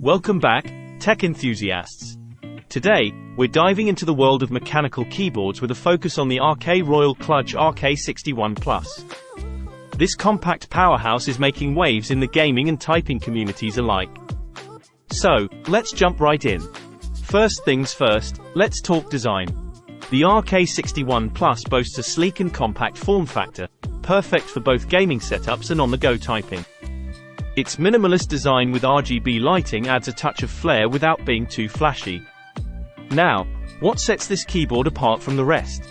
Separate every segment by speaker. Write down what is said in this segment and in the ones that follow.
Speaker 1: Welcome back, tech enthusiasts. Today, we're diving into the world of mechanical keyboards with a focus on the RK Royal KLUDGE RK61+. This compact powerhouse is making waves in the gaming and typing communities alike. So, let's jump right in. First things first, let's talk design. The RK61+ boasts a sleek and compact form factor, perfect for both gaming setups and on-the-go typing. Its minimalist design with RGB lighting adds a touch of flair without being too flashy. Now, what sets this keyboard apart from the rest?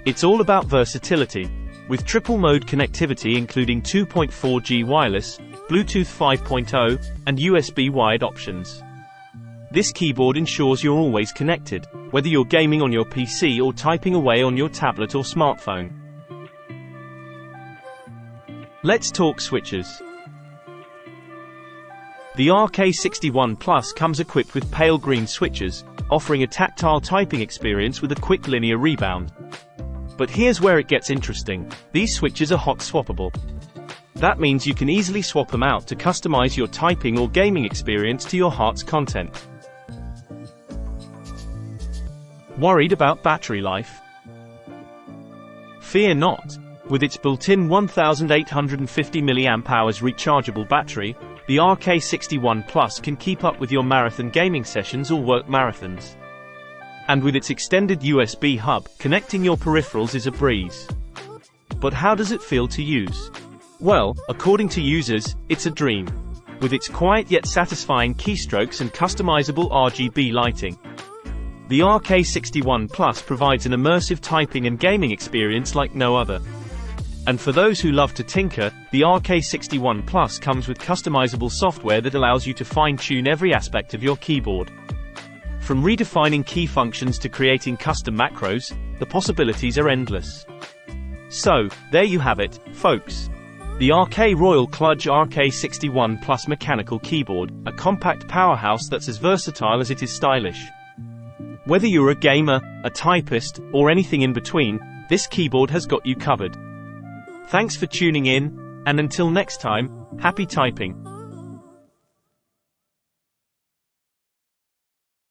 Speaker 1: It's all about versatility. With triple-mode connectivity including 2.4G wireless, Bluetooth 5.0, and USB wired options. This keyboard ensures you're always connected, whether you're gaming on your PC or typing away on your tablet or smartphone. Let's talk switches. The RK61+ comes equipped with pale green switches, offering a tactile typing experience with a quick linear rebound. But here's where it gets interesting. These switches are hot swappable. That means you can easily swap them out to customize your typing or gaming experience to your heart's content. Worried about battery life? Fear not. With its built-in 1850 mAh rechargeable battery, the RK61+ can keep up with your marathon gaming sessions or work marathons. And with its extended USB hub, connecting your peripherals is a breeze. But how does it feel to use? Well, according to users, it's a dream. With its quiet yet satisfying keystrokes and customizable RGB lighting. The RK61+ provides an immersive typing and gaming experience like no other. And for those who love to tinker, the RK61+ comes with customizable software that allows you to fine-tune every aspect of your keyboard. From redefining key functions to creating custom macros, the possibilities are endless. So, there you have it, folks. The RK Royal KLUDGE RK61+ mechanical keyboard, a compact powerhouse that's as versatile as it is stylish. Whether you're a gamer, a typist, or anything in between, this keyboard has got you covered. Thanks for tuning in, and until next time, happy typing.